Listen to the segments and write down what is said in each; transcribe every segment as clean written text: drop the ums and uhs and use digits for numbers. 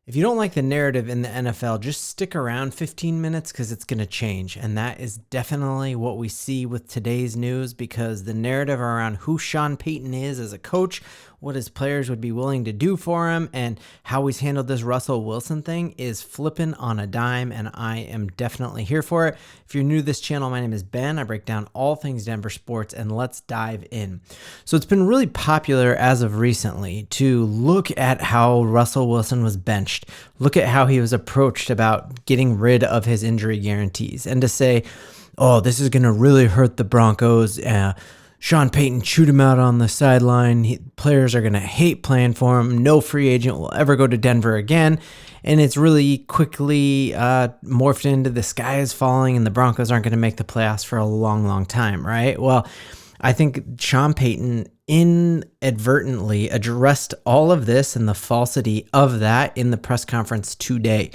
If you don't like the narrative in the NFL, just stick around 15 minutes because it's going to change. And that is definitely what we see with today's news, because the narrative around who Sean Payton is as a coach, what his players would be willing to do for him, and how he's handled this Russell Wilson thing is flipping on a dime, and I am definitely here for it. If you're new to this channel, my name is Ben. I break down all things Denver sports, and let's dive in. So it's been really popular as of recently to look at how Russell Wilson was benched, look at how he was approached about getting rid of his injury guarantees, and to say, oh, this is going to really hurt the Broncos. Sean Payton chewed him out on the sideline. Players are going to hate playing for him. No free agent will ever go to Denver again. And it's really quickly morphed into the sky is falling and the Broncos aren't going to make the playoffs for a long, long time, right? Well, I think Sean Payton inadvertently addressed all of this and the falsity of that in the press conference today.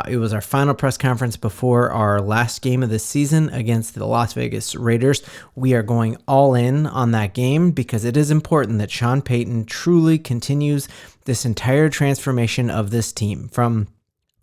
It was our final press conference before our last game of the season against the Las Vegas Raiders. We are going all in on that game because it is important that Sean Payton truly continues this entire transformation of this team from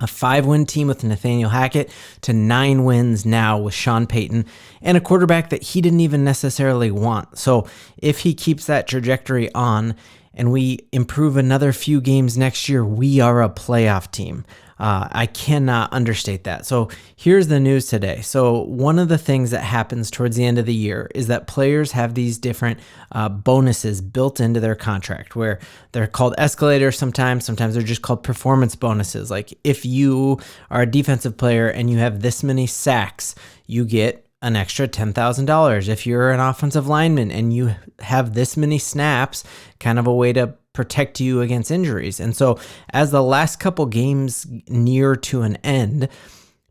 a 5-win team with Nathaniel Hackett to 9 wins now with Sean Payton, and a quarterback that he didn't even necessarily want. So if he keeps that trajectory on and we improve another few games next year, we are a playoff team. I cannot understate that. So here's the news today. So one of the things that happens towards the end of the year is that players have these different bonuses built into their contract, where they're called escalators sometimes they're just called performance bonuses. Like if you are a defensive player and you have this many sacks, you get an extra $10,000. If you're an offensive lineman and you have this many snaps, kind of a way to protect you against injuries. And so as the last couple games near to an end,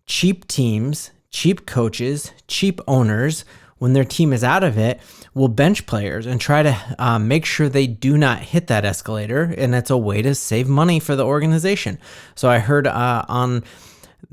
cheap teams, cheap coaches, cheap owners, when their team is out of it, will bench players and try to make sure they do not hit that escalator. And it's a way to save money for the organization. So I heard on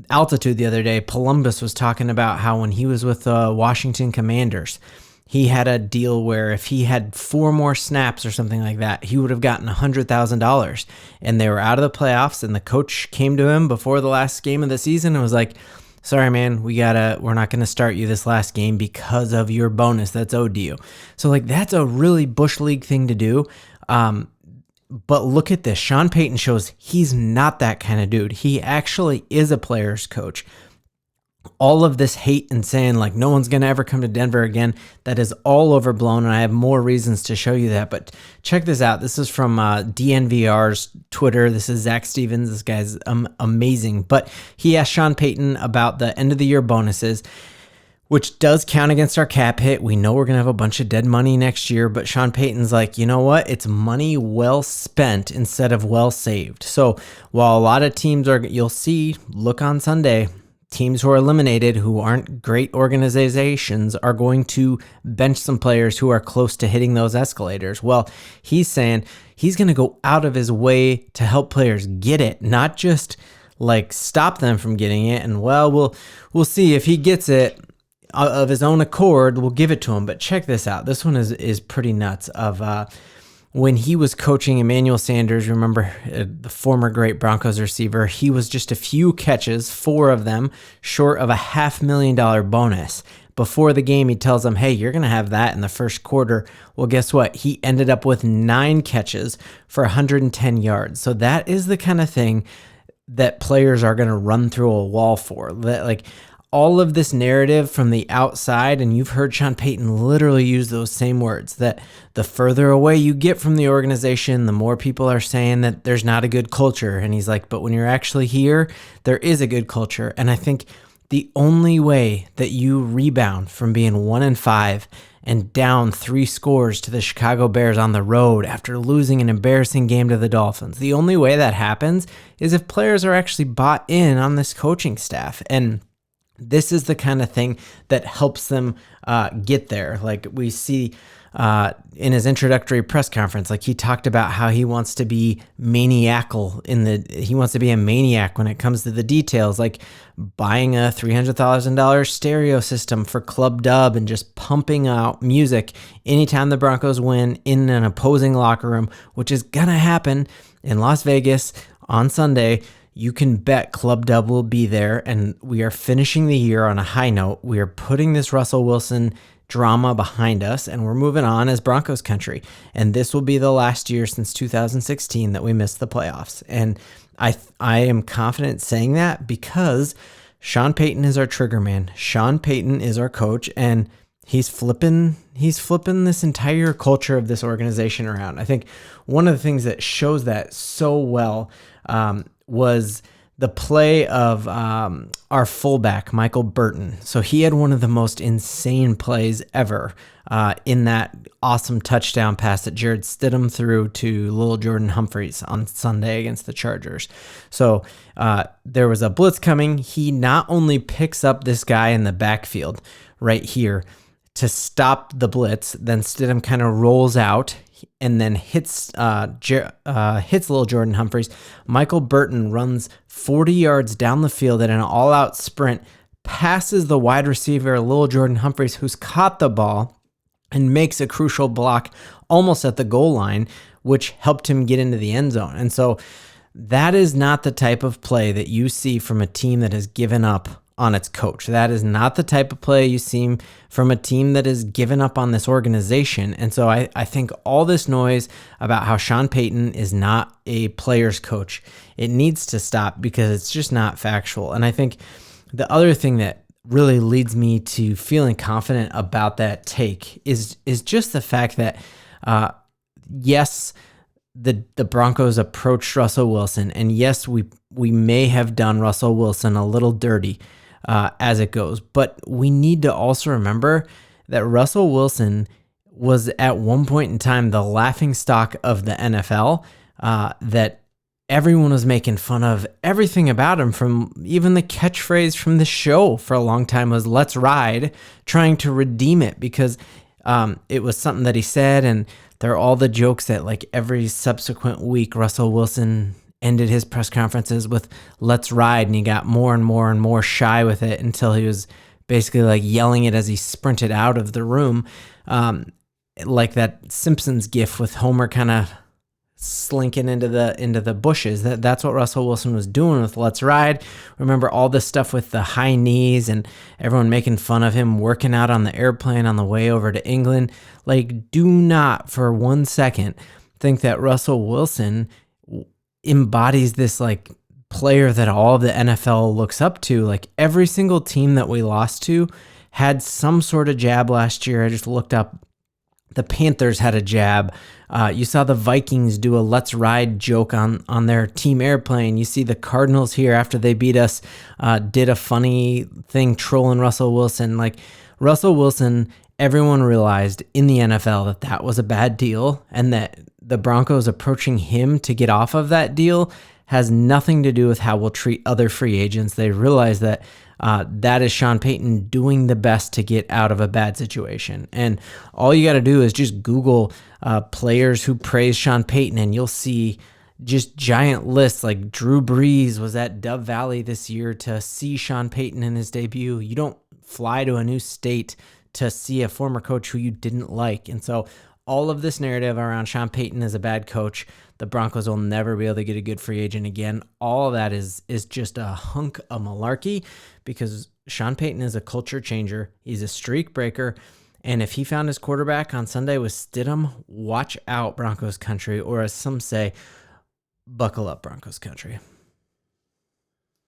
Altitude the other day, Columbus was talking about how when he was with the Washington Commanders, he had a deal where if he had 4 more snaps or something like that, he would have gotten $100,000. And they were out of the playoffs, and the coach came to him before the last game of the season and was like, sorry, man, we're not going to start you this last game because of your bonus that's owed to you. So like, that's a really Bush League thing to do. But look at this. Sean Payton shows he's not that kind of dude. He actually is a player's coach. All of this hate and saying like no one's going to ever come to Denver again, that is all overblown, and I have more reasons to show you that. But check this out. This is from DNVR's Twitter. This is Zach Stevens. This guy's amazing. But he asked Sean Payton about the end of the year bonuses, which does count against our cap hit. We know we're going to have a bunch of dead money next year, but Sean Payton's like, you know what? It's money well spent instead of well saved. So while a lot of teams you'll see, look on Sunday, teams who are eliminated, who aren't great organizations, are going to bench some players who are close to hitting those escalators. Well, he's saying he's going to go out of his way to help players get it, not just like stop them from getting it. And well, we'll see if he gets it of his own accord, we'll give it to him. But check this out. This one is pretty nuts. When he was coaching Emmanuel Sanders, remember the former great Broncos receiver, he was just a few catches, 4 of them, short of a $500,000 bonus. Before the game, he tells them, hey, you're going to have that in the first quarter. Well, guess what? He ended up with 9 catches for 110 yards. So that is the kind of thing that players are going to run through a wall for. That, like, all of this narrative from the outside, and you've heard Sean Payton literally use those same words, that the further away you get from the organization, the more people are saying that there's not a good culture. And he's like, but when you're actually here, there is a good culture. And I think the only way that you rebound from being 1-5 and down 3 scores to the Chicago Bears on the road after losing an embarrassing game to the Dolphins, the only way that happens is if players are actually bought in on this coaching staff. And this is the kind of thing that helps them get there. Like we see in his introductory press conference, like he talked about how he wants to be maniacal he wants to be a maniac when it comes to the details, like buying a $300,000 stereo system for Club Dub and just pumping out music anytime the Broncos win in an opposing locker room, which is gonna happen in Las Vegas on Sunday. you can bet Club Dub will be there, and we are finishing the year on a high note. We are putting this Russell Wilson drama behind us, and we're moving on as Broncos country. And this will be the last year since 2016 that we missed the playoffs. And I am confident saying that because Sean Payton is our trigger man. Sean Payton is our coach, and he's flipping this entire culture of this organization around. I think one of the things that shows that so well was the play of our fullback, Michael Burton. So he had one of the most insane plays ever in that awesome touchdown pass that Jared Stidham threw to Lil Jordan Humphreys on Sunday against the Chargers. So there was a blitz coming. He not only picks up this guy in the backfield right here to stop the blitz, then Stidham kind of rolls out and then hits Lil Jordan Humphreys. Michael Burton runs 40 yards down the field in an all-out sprint, passes the wide receiver Lil Jordan Humphreys, who's caught the ball, and makes a crucial block almost at the goal line, which helped him get into the end zone. And so that is not the type of play that you see from a team that has given up on its coach. That is not the type of play you see from a team that has given up on this organization. And so I think all this noise about how Sean Payton is not a player's coach, it needs to stop because it's just not factual. And I think the other thing that really leads me to feeling confident about that take is just the fact that, yes, the Broncos approached Russell Wilson, and yes, we may have done Russell Wilson a little dirty as it goes, but we need to also remember that Russell Wilson was at one point in time the laughingstock of the NFL, that everyone was making fun of everything about him, from even the catchphrase from the show for a long time was "Let's ride," trying to redeem it because it was something that he said, and there are all the jokes that like every subsequent week Russell Wilson ended his press conferences with "Let's ride," and he got more and more and more shy with it until he was basically like yelling it as he sprinted out of the room, like that Simpsons gif with Homer kind of slinking into the bushes. That's what Russell Wilson was doing with "Let's ride." Remember all this stuff with the high knees and everyone making fun of him working out on the airplane on the way over to England. Like, do not for 1 second think that Russell Wilson embodies this like player that all of the NFL looks up to. Like every single team that we lost to had some sort of jab last year. I just looked up. The Panthers had a jab. You saw the Vikings do a "Let's ride" joke on their team airplane. You see the Cardinals here after they beat us did a funny thing trolling Russell Wilson. Like Russell Wilson, everyone realized in the NFL that was a bad deal, and that the Broncos approaching him to get off of that deal has nothing to do with how we'll treat other free agents. They realize that that is Sean Payton doing the best to get out of a bad situation. And all you got to do is just Google players who praise Sean Payton, and you'll see just giant lists. Like Drew Brees was at Dove Valley this year to see Sean Payton in his debut. You don't fly to a new state to see a former coach who you didn't like. And so all of this narrative around Sean Payton as a bad coach, the Broncos will never be able to get a good free agent again. All of that is just a hunk of malarkey, because Sean Payton is a culture changer. He's a streak breaker. And if he found his quarterback on Sunday with Stidham, watch out, Broncos country, or as some say, buckle up, Broncos country.